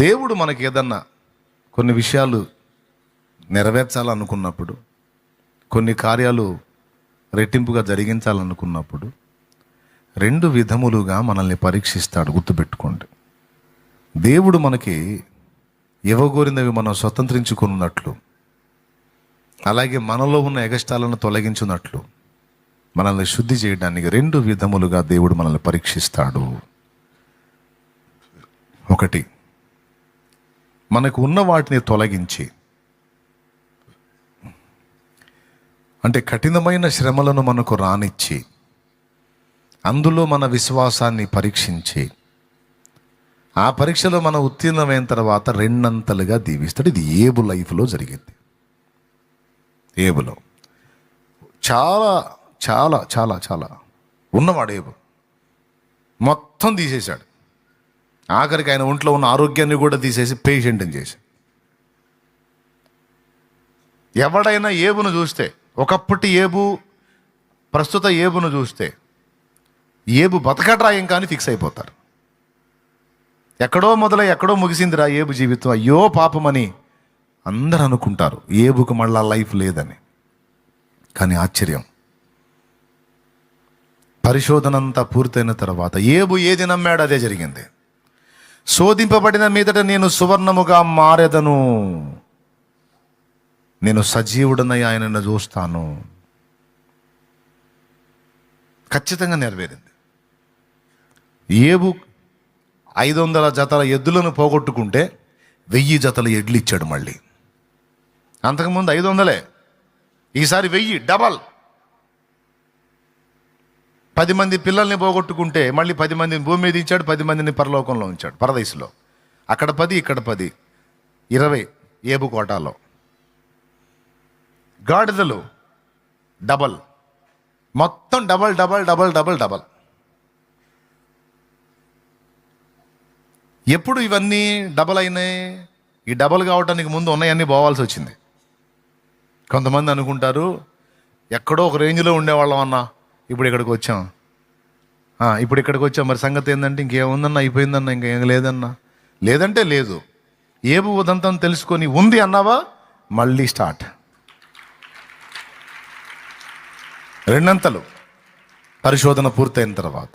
దేవుడు మనకి ఏదన్నా కొన్ని విషయాలు నెరవేర్చాలనుకున్నప్పుడు, కొన్ని కార్యాలు రెట్టింపుగా జరిగించాలనుకున్నప్పుడు 2 విధములుగా మనల్ని పరీక్షిస్తాడు. గుర్తుపెట్టుకోండి. దేవుడు మనకి ఇవ్వగోరినవి మనం స్వతంత్రించుకున్నట్లు, అలాగే మనలో ఉన్న ఎగస్టాలను తొలగించున్నట్లు మనల్ని శుద్ధి చేయడానికి 2 విధములుగా దేవుడు మనల్ని పరీక్షిస్తాడు. ఒకటి, మనకు ఉన్న వాటిని తొలగించి, అంటే కఠినమైన శ్రమలను మనకు రానిచ్చి, అందులో మన విశ్వాసాన్ని పరీక్షించి, ఆ పరీక్షలో మనం ఉత్తీర్ణమైన తర్వాత 2 అంతలుగా దీవిస్తాడు. ఇది ఏబు లైఫ్లో జరిగింది. ఏబులో చాలా చాలా చాలా చాలా ఉన్నవాడు ఏబు. మొత్తం తీసేశాడు. ఆఖరికి ఆయన ఒంట్లో ఉన్న ఆరోగ్యాన్ని కూడా తీసేసి పేషెంట్ని చేశాడు. ఎవడైనా ఏబును చూస్తే, ఒకప్పటి ఏబు ప్రస్తుత ఏబును చూస్తే, ఏబు బతకట్రా ఏం కానీ ఫిక్స్ అయిపోతారు. ఎక్కడో మొదలై ఎక్కడో ముగిసిందిరా ఏబు జీవితం, అయ్యో పాపమని అందరూ అనుకుంటారు. ఏబుకు మళ్ళా లైఫ్ లేదని. కానీ ఆశ్చర్యం, పరిశోధన అంతా పూర్తయిన తర్వాత ఏబు ఏది నమ్మాడు అదే జరిగింది. శోధింపబడిన మీదట నేను సువర్ణముగా మారెదను, నేను సజీవుడనై ఆయనను చూస్తాను. ఖచ్చితంగా నెరవేరింది. ఏబు 500 జతల ఎద్దులను పోగొట్టుకుంటే 1000 జతల ఎడ్లు ఇచ్చాడు మళ్ళీ. అంతకుముందు 500, ఈసారి 1000, డబల్. 10 మంది పిల్లల్ని పోగొట్టుకుంటే మళ్ళీ 10 మందిని భూమి మీద ఇచ్చాడు, 10 మందిని పరలోకంలో ఉంచాడు, పరదైసులో. అక్కడ 10, ఇక్కడ 10, 20 ఏబు కోటాలో. గాడిదలు డబల్, మొత్తం double double double double double. ఎప్పుడు ఇవన్నీ డబల్ అయినాయి? ఈ డబల్ కావడానికి ముందు ఉన్నాయన్నీ పోవాల్సి వచ్చింది. కొంతమంది అనుకుంటారు, ఎక్కడో ఒక రేంజ్లో ఉండేవాళ్ళం అన్నా, ఇప్పుడు ఇక్కడికి వచ్చాం. ఇప్పుడు ఇక్కడికి వచ్చాం, మరి సంగతి ఏంటంటే ఇంకేముందన్నా, అయిపోయిందన్నా, ఇంకేం లేదన్నా. లేదంటే లేదు. ఏబు ఉదంతం తెలుసుకొని ఉంది అన్నావా, మళ్ళీ స్టార్ట్. 2 అంతలు పరిశోధన పూర్తయిన తర్వాత.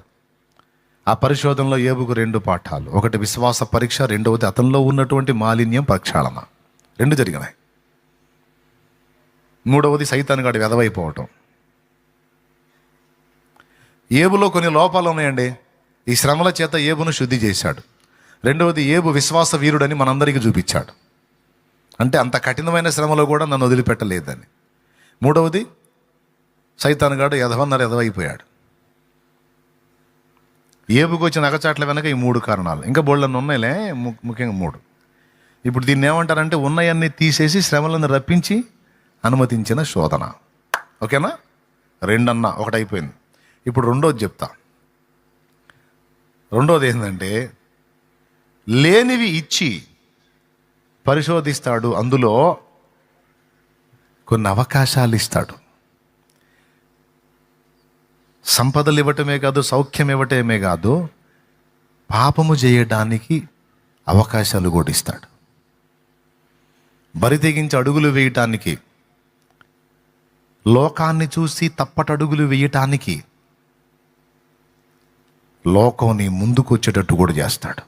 ఆ పరిశోధనలో ఏబుకు 2 పాఠాలు. ఒకటి విశ్వాస పరీక్ష, రెండవది అతనిలో ఉన్నటువంటి మాలిన్యం ప్రక్షాళన. 2 జరిగినాయి. మూడవది సైతానుగాడి వెధవైపోవటం. ఏబులో కొన్ని లోపాలు ఉన్నాయండి. ఈ శ్రమల చేత ఏబును శుద్ధి చేశాడు. రెండవది, ఏబు విశ్వాస వీరుడని మనందరికీ చూపించాడు. అంటే అంత కఠినమైన శ్రమలో కూడా నన్ను వదిలిపెట్టలేదని. మూడవది, సైతానుగాడు ఎదవైపోయాడు. ఏబుకు వచ్చిన అగచాట్ల వెనక ఈ 3 కారణాలు. ఇంకా బోళ్ళని ఉన్నాయిలే, ముఖ్యంగా 3. ఇప్పుడు దీన్ని ఏమంటారంటే, ఉన్నాయన్నీ తీసేసి శ్రమలను రప్పించి అనుమతించిన శోధన. ఓకేనా? 2 అన్నా, 1 అయిపోయింది. ఇప్పుడు రెండోది చెప్తా. రెండోది ఏంటంటే, లేనివి ఇచ్చి పరిశోధిస్తాడు. అందులో కొన్ని అవకాశాలు ఇస్తాడు. సంపదలు ఇవ్వటమే కాదు, సౌఖ్యం ఇవ్వటమే కాదు, పాపము చేయడానికి అవకాశాలు కూడా ఇస్తాడు. బరి తెగించి అడుగులు వేయటానికి, లోకాన్ని చూసి తప్పటడుగులు వేయటానికి, లోకం నీ ముందుకు వచ్చేటట్టు కూడా చేస్తాడు.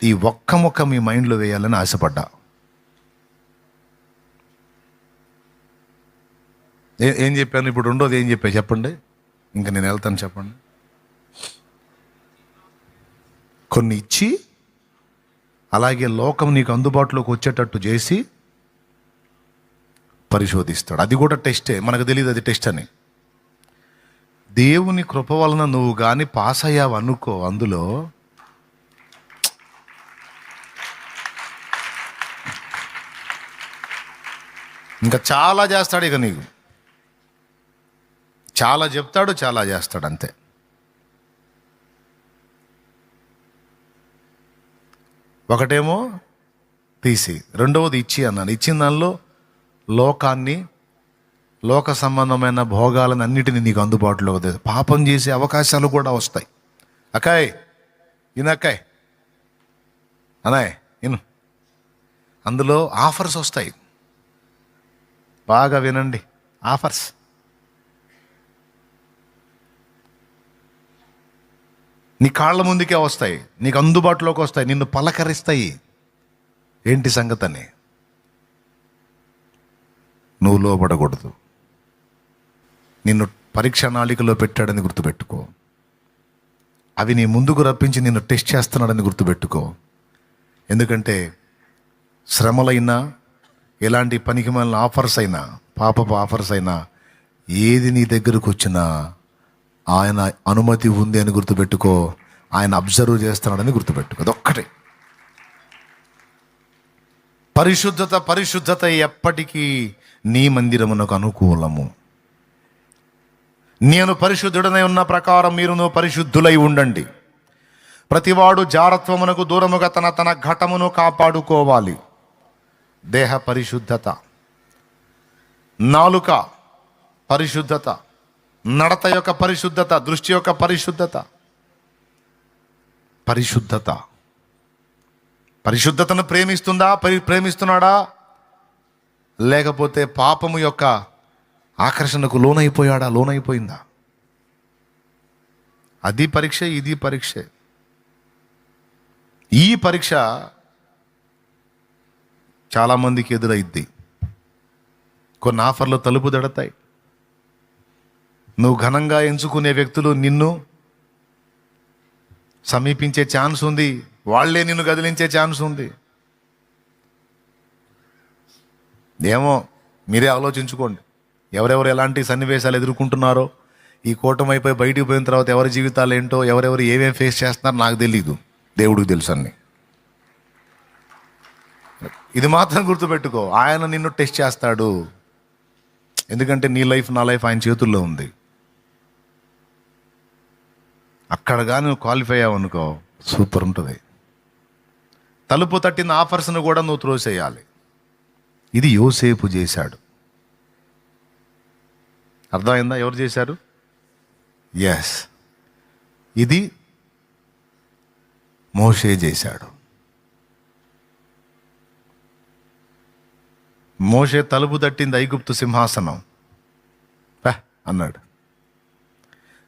ఈ ఒక్క ముక్క మీ మైండ్లో వేయాలని ఆశపడ్డా. ఏం చెప్పాను ఇప్పుడు? రెండోది ఏం చెప్పా చెప్పండి, ఇంకా నేను వెళ్తాను చెప్పండి. కొన్ని ఇచ్చి, అలాగే లోకం నీకు అందుబాటులోకి వచ్చేటట్టు చేసి పరిశోధిస్తాడు. అది కూడా టెస్టే, మనకు తెలియదు అది టెస్ట్ అని. దేవుని కృప వలన నువ్వు కానీ పాస్ అయ్యావు అనుకో, అందులో ఇంకా చాలా చేస్తాడు. ఇక నీకు చాలా చెప్తాడు, చాలా చేస్తాడు, అంతే. ఒకటేమో తీసి, రెండవది ఇచ్చి అన్నాను. ఇచ్చిన దానిలో లోకాన్ని, లోక సంబంధమైన భోగాలను అన్నిటినీ నీకు అందుబాటులో వద్దు. పాపం చేసే అవకాశాలు కూడా వస్తాయి. అక్కాయ్, ఈయనక్కాయ్ అనాయ్ విను, అందులో ఆఫర్స్ వస్తాయి. బాగా వినండి, ఆఫర్స్. నీ కాళ్ళ ముందుకే వస్తాయి, నీకు అందుబాటులోకి వస్తాయి, నిన్ను పలకరిస్తాయి. ఏంటి సంగతని? నువ్వు లోబడకూడదు. నిన్ను పరీక్ష నాళికలో పెట్టాడని గుర్తుపెట్టుకో. అవి నీ ముందుకు రప్పించి నిన్ను టెస్ట్ చేస్తున్నాడని గుర్తుపెట్టుకో. ఎందుకంటే శ్రమలైనా, ఎలాంటి పనికిమాలిన ఆఫర్స్ అయినా, పాపపు ఆఫర్స్ అయినా, ఏది నీ దగ్గరకు వచ్చినా ఆయన అనుమతి ఉంది అని గుర్తుపెట్టుకో. ఆయన అబ్జర్వ్ చేస్తున్నాడని గుర్తుపెట్టుకో. అదొక్కటే. పరిశుద్ధత, పరిశుద్ధత ఎప్పటికీ నీ మందిరమునకు అనుకూలము. నేను పరిశుద్ధుడనై ఉన్న ప్రకారం మీరును పరిశుద్ధులై ఉండండి. ప్రతివాడు జారత్వమునకు దూరముగా తన తన ఘటమును కాపాడుకోవాలి. దేహ పరిశుద్ధత, నాలుక పరిశుద్ధత, నడత యొక్క పరిశుద్ధత, దృష్టి యొక్క పరిశుద్ధత. పరిశుద్ధత పరిశుద్ధతను ప్రేమిస్తున్నాడా, లేకపోతే పాపము యొక్క ఆకర్షణకు లోనైపోయిందా? అది పరీక్ష, ఇది పరీక్ష. ఈ పరీక్ష చాలామందికి ఎదురైద్ది. కొన్ని ఆఫర్లు తలుపు దడతాయి. నువ్వు ఘనంగా ఎంచుకునే వ్యక్తులు నిన్ను సమీపించే ఛాన్స్ ఉంది, వాళ్లే నిన్ను కదిలించే ఛాన్స్ ఉంది. ఏమో, మీరే ఆలోచించుకోండి. ఎవరెవరు ఎలాంటి సన్నివేశాలు ఎదుర్కొంటున్నారో, ఈ కూటమి అయిపోయి బయటికి పోయిన తర్వాత ఎవరి జీవితాలు ఏంటో, ఎవరెవరు ఏమేమి ఫేస్ చేస్తున్నారో నాకు తెలీదు, దేవుడికి తెలుసు అన్ని. ఇది మాత్రం గుర్తుపెట్టుకో, ఆయన నిన్ను టెస్ట్ చేస్తాడు. ఎందుకంటే నీ లైఫ్, నా లైఫ్ ఆయన చేతుల్లో ఉంది. అక్కడ కానీ నువ్వు క్వాలిఫై అయ్యావనుకో, సూపర్ ఉంటుంది. తలుపు తట్టిన ఆఫర్స్ను కూడా నువ్వు త్రోసేయాలి. ఇది యోసేపు చేశాడు. అర్థమైందా? ఎవరు చేశారు? ఎస్, ఇది మోషే చేశాడు. మోషే తలుపు తట్టింది ఐగుప్తు సింహాసనం అన్నాడు.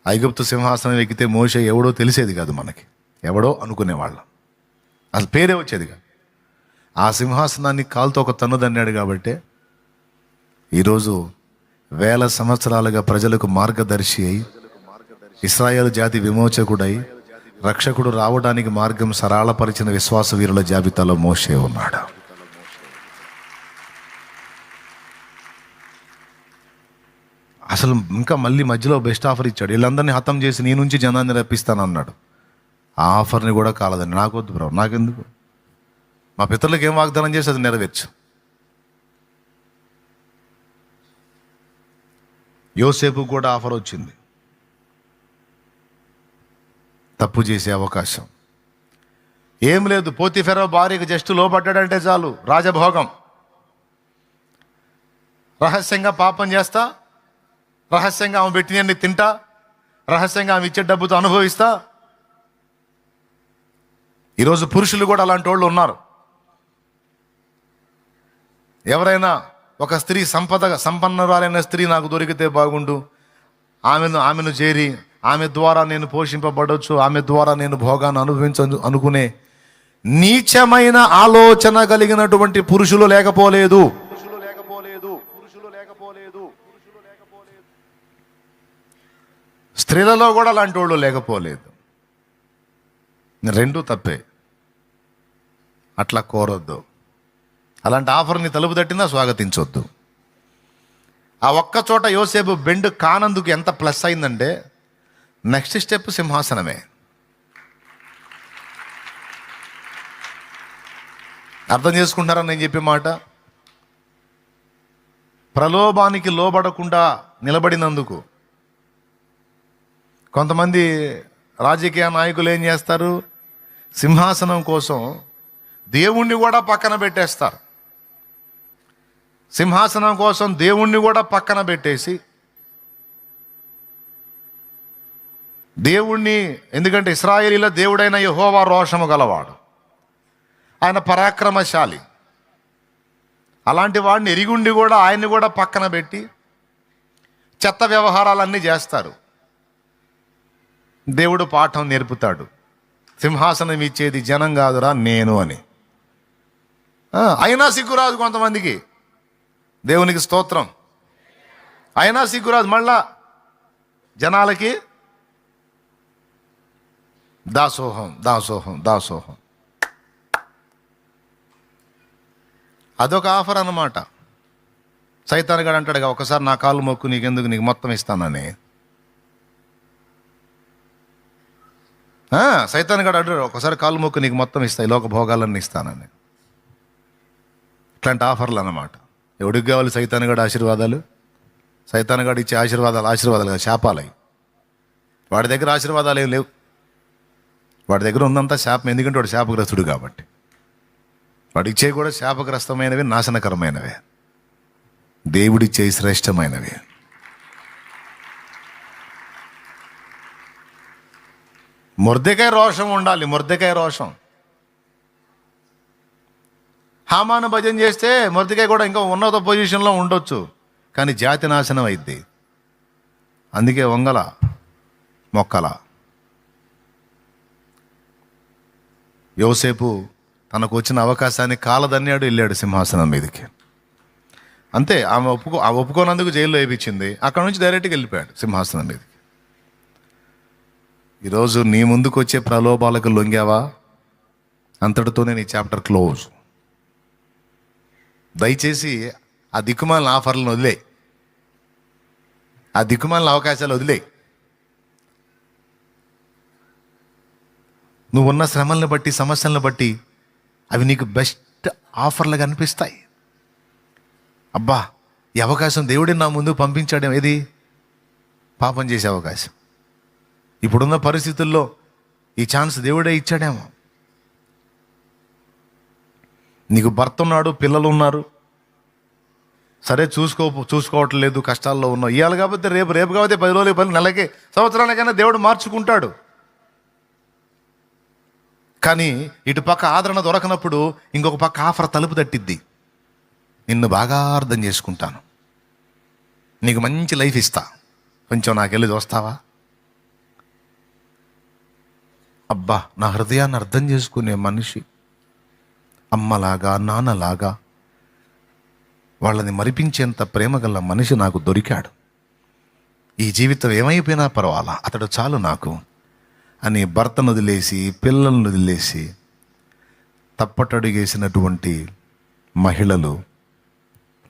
ఐగుప్తు సింహాసనం ఎక్కితే మోషే ఎవడో తెలిసేది కాదు మనకి, ఎవడో అనుకునేవాళ్ళం, అసలు పేరే వచ్చేది కాదు. ఆ సింహాసనాన్ని కాలుతో ఒక తన్నుదన్నాడు కాబట్టి ఈరోజు వేల సంవత్సరాలుగా ప్రజలకు మార్గదర్శి అయి, ఇశ్రాయేలు జాతి విమోచకుడై, రక్షకుడు రావడానికి మార్గం సరళపరిచిన విశ్వాస వీరుల జాబితాలో మోషే ఉన్నాడు. అసలు ఇంకా మళ్ళీ మధ్యలో బెస్ట్ ఆఫర్ ఇచ్చాడు. వీళ్ళందరినీ హతం చేసి నీ నుంచి జనాన్ని రప్పిస్తాను అన్నాడు. ఆ ఆఫర్ని కూడా కాలదండి. నాకొద్దు బ్రో, నాకెందుకు? మా పితరులకు ఏం వాగ్దానం చేసి అది నెరవేర్చు. యోసేపు కూడా ఆఫర్ వచ్చింది, తప్పు చేసే అవకాశం ఏం లేదు. పోతిఫెరో భార్యకు జస్ట్ లోపడ్డాడంటే చాలు, రాజభోగం. రహస్యంగా పాపం చేస్తా, రహస్యంగా ఆమె పెట్టినన్ని తింటా, రహస్యంగా ఆమె ఇచ్చే డబ్బుతో అనుభవిస్తా. ఈరోజు పురుషులు కూడా అలాంటి వాళ్ళు ఉన్నారు. ఎవరైనా ఒక స్త్రీ సంపన్నురాలైన స్త్రీ నాకు దొరికితే బాగుండు, ఆమెను చేరి ఆమె ద్వారా నేను పోషింపబడవచ్చు, ఆమె ద్వారా నేను భోగాన్ని అనుభవించు అనుకునే నీచమైన ఆలోచన కలిగినటువంటి పురుషులు లేకపోలేదు. స్త్రీలలో కూడా అలాంటి వాళ్ళు లేకపోలేదు. రెండూ తప్పే. అట్లా కోరొద్దు. అలాంటి ఆఫర్ని తలుపు తట్టినా స్వాగతించొద్దు. ఆ ఒక్క చోట యోసేపు బెండ్ కానందుకు ఎంత ప్లస్ అయిందంటే, నెక్స్ట్ స్టెప్ సింహాసనమే. అర్థం చేసుకుంటారా నేను చెప్పే మాట? ప్రలోభానికి లోబడకుండా నిలబడినందుకు కొంతమంది రాజకీయ నాయకులు ఏం చేస్తారు? సింహాసనం కోసం దేవుణ్ణి కూడా పక్కన పెట్టేస్తారు. సింహాసనం కోసం దేవుణ్ణి కూడా పక్కన పెట్టేసి, దేవుణ్ణి, ఎందుకంటే ఇశ్రాయేలీల దేవుడైన యెహోవా రోషము గలవాడు, ఆయన పరాక్రమశాలి. అలాంటి వాడిని ఎరిగుండి కూడా ఆయన్ని కూడా పక్కన పెట్టి చెత్త వ్యవహారాలన్నీ చేస్తారు. దేవుడు పాఠం నేర్పుతాడు. సింహాసనం ఇచ్చేది జనం కాదురా నేను అని. అయినా సిగ్గురాదు కొంతమందికి. దేవునికి స్తోత్రం. అయినా సిగ్గురాదు. మళ్ళా జనాలకి దాసోహం దాసోహం దాసోహం. అదొక ఆఫర్ అన్నమాట. సైతాన్ గాడు అంటాడుగా, ఒకసారి నా కాళ్ళు మొక్కు, నీకెందుకు, నీకు మొత్తం ఇస్తానని. సైతాన్ గాడు అంటాడు, ఒకసారి కాళ్ళు మొక్కు, నీకు మొత్తం ఇస్తాయి, లోక భోగాలన్నీ ఇస్తానని. ఇట్లాంటి ఆఫర్లు అన్నమాట. ఎవడికి కావాలి సైతాన్ గాడు ఆశీర్వాదాలు? సైతాన్ గాడు ఇచ్చే ఆశీర్వాదాలుగా శాపాలవి. వాడి దగ్గర ఆశీర్వాదాలు ఏం లేవు. వాడి దగ్గర ఉందంతా శాపం. ఎందుకంటే వాడు శాపగ్రస్తుడు కాబట్టి. వాడు ఇచ్చే కూడా శాపగ్రస్తమైనవి, నాశనకరమైనవే. దేవుడిచ్చే శ్రేష్టమైనవి. మొర్దెకాయ రోషం ఉండాలి. మొర్దెకాయ రోషం. హామాను భజన చేస్తే మొర్దెకాయ కూడా ఇంకా ఉన్నత పొజిషన్లో ఉండొచ్చు, కానీ జాతి నాశనం అయింది. అందుకే వంగల మొక్కల. యోసేపు తనకు వచ్చిన అవకాశాన్ని కాలదన్యాడు, వెళ్ళాడు సింహాసనం మీదకి. అంతే. ఆమె ఒప్పుకోనందుకు జైల్లో వేయించింది. అక్కడ నుంచి డైరెక్ట్గా వెళ్ళిపోయాడు సింహాసనం మీదకి. ఈరోజు నీ ముందుకు వచ్చే ప్రలోభాలకు లొంగావా? అంతటితోనే నీ చాప్టర్ క్లోజ్. దయచేసి ఆ దిక్కుమాలిన ఆఫర్లను వదిలే, ఆ దిక్కుమాలిన అవకాశాలు వదిలే. నువ్వు ఉన్న శ్రమలను బట్టి, సమస్యలను బట్టి అవి నీకు బెస్ట్ ఆఫర్లుగా అనిపిస్తాయి. అబ్బా, ఈ అవకాశం దేవుడే నా ముందు పంపించాడేమో. ఏది? పాపం చేసే అవకాశం. ఇప్పుడున్న పరిస్థితుల్లో ఈ ఛాన్స్ దేవుడే ఇచ్చాడేమో. నీకు భర్త ఉన్నాడు, పిల్లలు ఉన్నారు, సరే చూసుకోవట్లేదు, కష్టాల్లో ఉన్నావు. ఇవాళ కాకపోతే రేపు, రేపు కాకపోతే 10 రోజులు, 10 నెలకి, సంవత్సరానికైనా దేవుడు మార్చుకుంటాడు. కానీ ఇటు పక్క ఆదరణ దొరకనప్పుడు ఇంకొక పక్క ఆఫర్ తలుపు తట్టిద్ది. నిన్ను బాగా అర్థం చేసుకుంటాను, నీకు మంచి లైఫ్ ఇస్తా, కొంచెం నాకెళ్ళి చూస్తావా? అబ్బా, నా హృదయాన్ని అర్థం చేసుకునే మనిషి, అమ్మలాగా నాన్నలాగా వాళ్ళని మరిపించేంత ప్రేమ గల మనిషి నాకు దొరికాడు. ఈ జీవితం ఏమైపోయినా పర్వాలా, అతడు చాలు నాకు అని భర్తను వదిలేసి, పిల్లలను వదిలేసి తప్పటడుగేసినటువంటి మహిళలు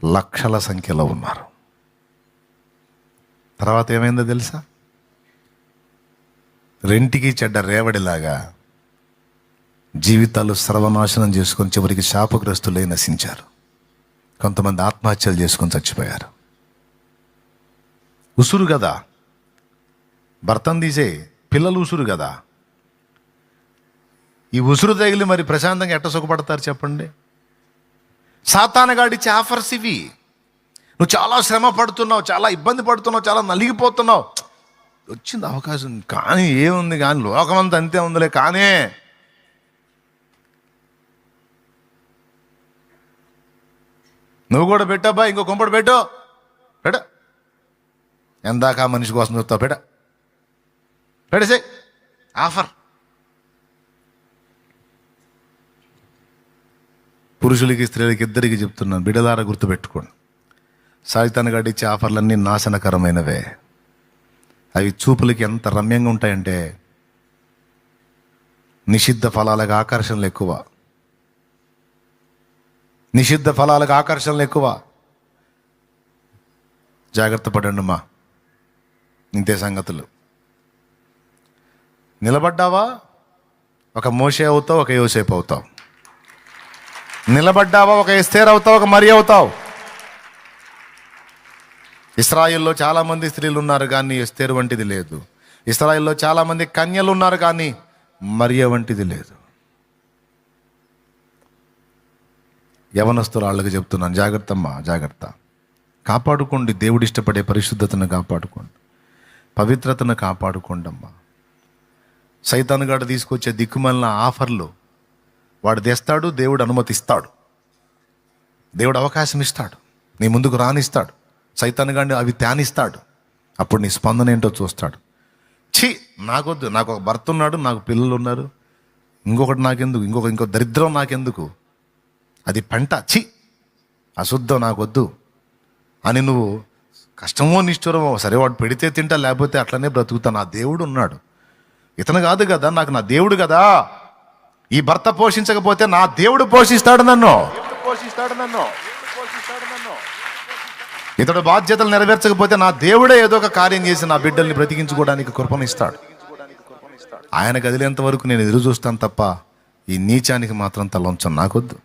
లక్షల సంఖ్యలో ఉన్నారు. తర్వాత ఏమైందో తెలుసా? రెంటికి చెడ్డ రేవడిలాగా జీవితాలు సర్వనాశనం చేసుకొని చివరికి శాపగ్రస్తులై నశించారు. కొంతమంది ఆత్మహత్యలు చేసుకొని చచ్చిపోయారు. ఉసురు కదా, భర్తను తీసే, పిల్లలు ఉసురు కదా. ఈ ఉసురు తగిలి మరి ప్రశాంతంగా ఎట్ట సుఖపడతారు చెప్పండి? సాతానుగాడిచ్చే ఆఫర్స్ ఇవి. నువ్వు చాలా శ్రమ పడుతున్నావు, చాలా ఇబ్బంది పడుతున్నావు, చాలా నలిగిపోతున్నావు. వచ్చింది అవకాశం, కానీ ఏముంది, కానీ లోకమంతా అంతే ఉందిలే. కానీ నువ్వు కూడా పెట్టబ్బా, ఇంకో కొంపడు పెట్టు, ఎందాక మనిషి కోసం చూస్తావు, పెడసే ఆఫర్. పురుషులకి స్త్రీలకి ఇద్దరికి చెప్తున్నాను, బిడ్డలారా గుర్తుపెట్టుకోండి. సాయితాను గడిచ్చే ఆఫర్లన్నీ నాశనకరమైనవే. అవి చూపులకి ఎంత రమ్యంగా ఉంటాయంటే నిషిద్ధ ఫలాలకు ఆకర్షణలు ఎక్కువ. నిషిద్ధ ఫలాలకు ఆకర్షణలు ఎక్కువ. జాగ్రత్త పడండి మా, ఇంతే సంగతులు. నిలబడ్డావా, ఒక మోషే అవుతావు, ఒక యోసేపు అవుతావు. నిలబడ్డావా, ఒక ఎస్తేర్ అవుతావు, ఒక మరి అవుతావు. ఇశ్రాయేల్లో చాలామంది స్త్రీలు ఉన్నారు కానీ ఎస్తేరు వంటిది లేదు. ఇశ్రాయేల్లో చాలామంది కన్యలు ఉన్నారు కానీ మరియ వంటిది లేదు. యవనస్తురాళ్ళకి చెప్తున్నాను, జాగ్రత్త అమ్మా, జాగ్రత్త. కాపాడుకోండి, దేవుడు ఇష్టపడే పరిశుద్ధతను కాపాడుకోండి, పవిత్రతను కాపాడుకోండి అమ్మా. సైతానుగాడు తీసుకొచ్చే దిక్కుమాలిన ఆఫర్లు వాడు తెస్తాడు, దేవుడు అనుమతిస్తాడు, దేవుడు అవకాశం ఇస్తాడు, నీ ముందుకు రానిస్తాడు, సైతాను గాని అవి త్యానిస్తాడు. అప్పుడు నీ స్పందన ఏంటో చూస్తాడు. నాకొద్దు, నాకు ఒక భర్త ఉన్నాడు, నాకు పిల్లలు ఉన్నారు, ఇంకొకటి నాకెందుకు, ఇంకో దరిద్రం నాకెందుకు, అది పంట, అశుద్ధం నాకొద్దు అని నువ్వు కష్టమో నిష్ఠురమో, సరే వాడు పెడితే తింటా, లేకపోతే అట్లనే బ్రతుకుతా, నా దేవుడు ఉన్నాడు. ఇతను కాదు కదా, నాకు నా దేవుడు కదా. ఈ భర్త పోషించకపోతే నా దేవుడు పోషిస్తాడు నన్ను. ఇతడు బాధ్యతలు నెరవేర్చకపోతే నా దేవుడే ఏదో ఒక కార్యం చేసి నా బిడ్డల్ని బ్రతికించుకోవడానికి కృపనిస్తాడు. ఆయన కదిలేంత వరకు నేను ఎదురు చూస్తాను తప్ప ఈ నీచానికి మాత్రం తలొంచను, నాకొద్దు.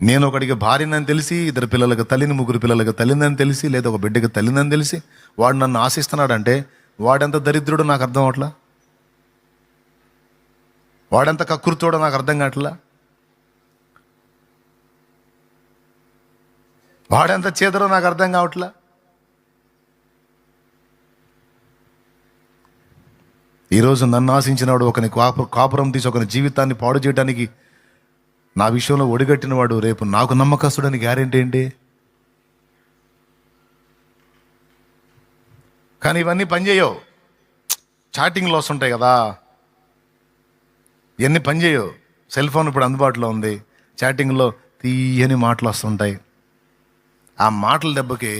నేను ఒకడికి భార్యనని తెలిసి, ఇద్దరు పిల్లలకు తల్లిని, ముగ్గురు పిల్లలకు తల్లిందని తెలిసి, లేదా ఒక బిడ్డకి తల్లిందని తెలిసి వాడు నన్ను ఆశిస్తున్నాడంటే వాడెంత దరిద్రుడో నాకు అర్థం అవట్లా, వాడెంత కకృతోడో నాకు అర్థం కావట్లా, వాడెంత చేదరో నాకు అర్థం కావట్లా. ఈరోజు నన్ను ఆశించినవాడు ఒకని కాపురం తీసి ఒకని జీవితాన్ని పాడు చేయడానికి నా విషయంలో ఒడిగట్టిన వాడు రేపు నాకు నమ్మకస్తుడని గ్యారెంటీ ఏంటి? కానీ ఇవన్నీ పనిచేయవు. చాటింగ్లు వస్తుంటాయి కదా, ఇవన్నీ పనిచేయవు. సెల్ ఫోన్ ఇప్పుడు అందుబాటులో ఉంది, చాటింగ్లో తీయని మాటలు వస్తుంటాయి. ఆ మాటల దెబ్బకి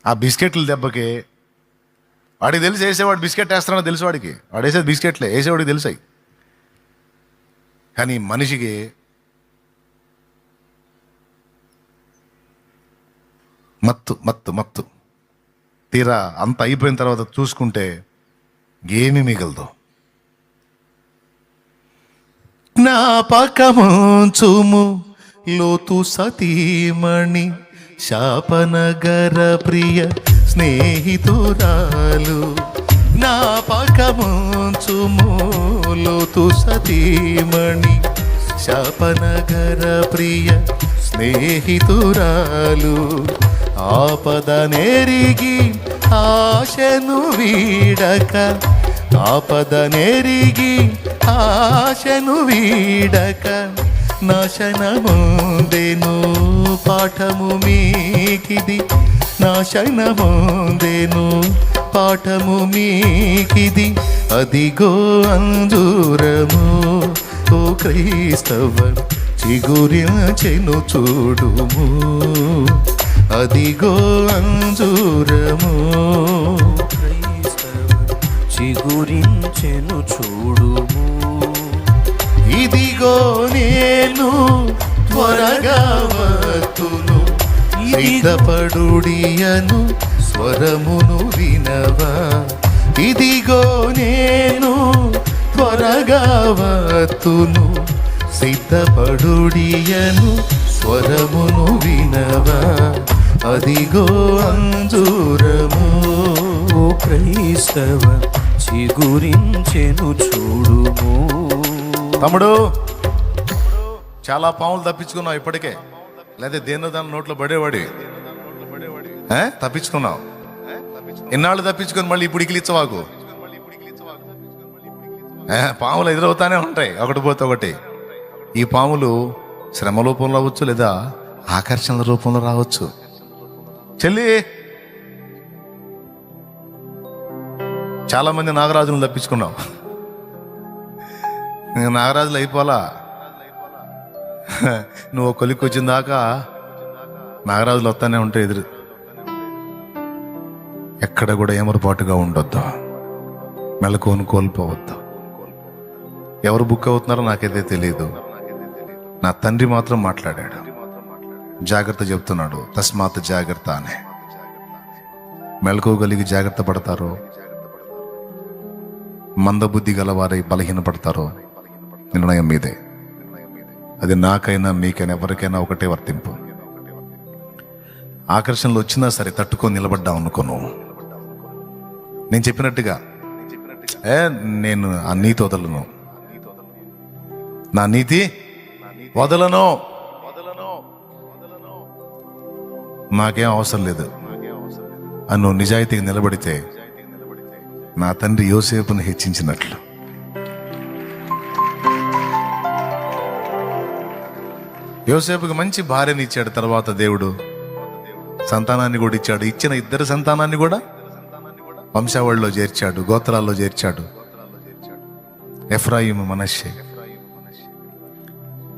ఆ బిస్కెట్ల దెబ్బకి వాడికి తెలిసి వేసేవాడు బిస్కెట్ వేస్తాడో తెలుసు, వాడికి వాడు వేసేది బిస్కెట్లే, వేసేవాడికి తెలుసాయి. కానీ మనిషికి మత్తు మత్తు మత్తు తీరా అంత అయిపోయిన తర్వాత చూసుకుంటే ఏమీ మిగలదు. జ్ఞాపకముంచుము లోతు సతీమణి, శాపనగర ప్రియ స్నేహితురాలు. జ్ఞాపకముంచుము లోతు సతీమణి, శాపనగర ప్రియ స్నేహితురాలు. ఆపద నెరిగి ఆశను వీడక, ఆపద నెరిగి ఆశను వీడక, నాశనముందెను పాఠము మీకిది, నాశనముందెను పాఠము మీకిది. అదిగో అంజూరము ఓ క్రైస్తవ చిగురించెను చూడుము, అదిగో అంజూరము క్రైస్తవ చిగురించెను చూడుము. ఇదిగో నేను త్వరగా వత్తును, సిద్ధపడుడియను స్వరమును వినవా. ఇదిగో నేను త్వరగా వత్తును, సిద్ధపడుడియను స్వరమును వినవా. అదిగో అంజూరము ఓ క్రైస్తవ చిగురించెను చూడుము. తమ్ముడు, చాలా పాములు తప్పించుకున్నావు ఇప్పటికే, లేదా దేన్నో దాని నోట్లో పడేవాడి తప్పించుకున్నావు. ఎన్నాళ్ళు తప్పించుకొని మళ్ళీ ఇప్పుడు ఇకిలిచ్చవాకు. పాములు ఎదురవుతానే ఉంటాయి, ఒకటి పోతే ఒకటి. ఈ పాములు శ్రమ రూపంలో రావచ్చు, లేదా ఆకర్షణల రూపంలో రావచ్చు. చెల్లి, చాలా మంది నాగరాజులను తప్పించుకున్నావు. నాగరాజులు అయిపోలా. నువ్వు కొలిక్కి వచ్చిన దాకా నాగరాజులు వస్తానే ఉంటాయి ఎదురు. ఎక్కడ కూడా ఏమరపాటుగా ఉండొద్దు, మెలకువను కోల్పోవద్దు. ఎవరు బుక్ అవుతున్నారో నాకైతే తెలియదు. నా తండ్రి మాత్రం మాట్లాడాడు, జాగ్రత్త చెప్తున్నాడు, తస్మాత్ జాగ్రత్త అని. మెలకువగలిగి జాగ్రత్త పడతారో, మందబుద్ధి గలవారై బలహీనపడతారో నిర్ణయం మీదే. అది నాకైనా మీకైనా ఎవరికైనా ఒకటే వర్తింపు. ఆకర్షణలు వచ్చినా సరే తట్టుకొని నిలబడ్డాం అనుకోను. నేను చెప్పినట్టుగా నేను ఆ నీతి వదలను. నా నీతి వదలను, నాకేం అవసరం లేదు అని నువ్వు నిజాయితీగా నిలబడితే నా తండ్రి యోసేపును హెచ్చించినట్లు యోసేపుకి మంచి భార్యని ఇచ్చాడు. తర్వాత దేవుడు సంతానాన్ని కూడా ఇచ్చాడు. ఇచ్చిన ఇద్దరు సంతానాన్ని కూడా వంశావళిలో చేర్చాడు, గోత్రాల్లో చేర్చాడు. ఎఫ్రాయిము, మనష్షే.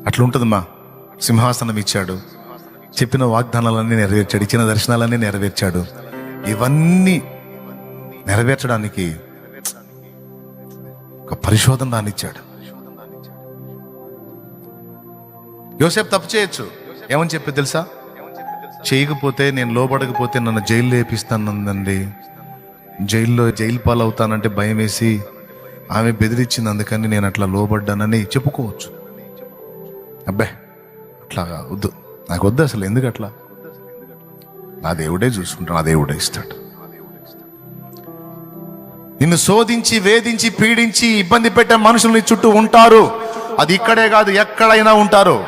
అట్లుంటుంది మా సింహాసనం ఇచ్చాడు, చెప్పిన వాగ్దానాలన్నీ నెరవేర్చాడు, ఇచ్చిన దర్శనాలన్నీ నెరవేర్చాడు. ఇవన్నీ నెరవేర్చడానికి ఒక పరిశోధన రానిచ్చాడు. యోసేపు తప్పు చేయొచ్చు. ఏమని చెప్పి తెలుసా? చేయకపోతే, నేను లోబడకపోతే నన్ను జైల్లో వేపిస్తానందండి, జైలు పాలవుతానంటే భయం వేసి ఆమె బెదిరించింది, అందుకని నేను అట్లా లోబడ్డానని చెప్పుకోవచ్చు. అబ్బే అట్లాగా వద్దు, నాకు వద్దు అసలు. ఎందుకు అట్లా? నా దేవుడే చూసుకుంటాడు, నా దేవుడే ఇస్తాడు. నిన్ను శోధించి, వేధించి, పీడించి, ఇబ్బంది పెట్టే మనుషులు నీ చుట్టూ ఉంటారు. అది ఇక్కడే కాదు, ఎక్కడైనా ఉంటారు.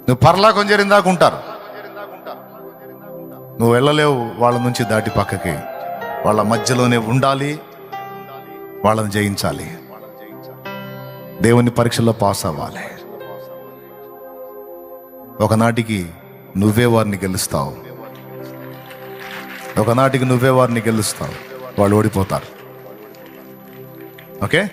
నువ్వు పరలోకం చేరిన దాకా ఉంటారు. నువ్వు వెళ్ళలేవు వాళ్ళ నుంచి దాటి పక్కకి. వాళ్ళ మధ్యలోనే ఉండాలి, వాళ్ళని జయించాలి, దేవుని పరీక్షల్లో పాస్ అవ్వాలి. ఒకనాటికి నువ్వే వారిని గెలుస్తావు, ఒకనాటికి నువ్వే వారిని గెలుస్తావు. వాళ్ళు ఓడిపోతారు. ఓకే.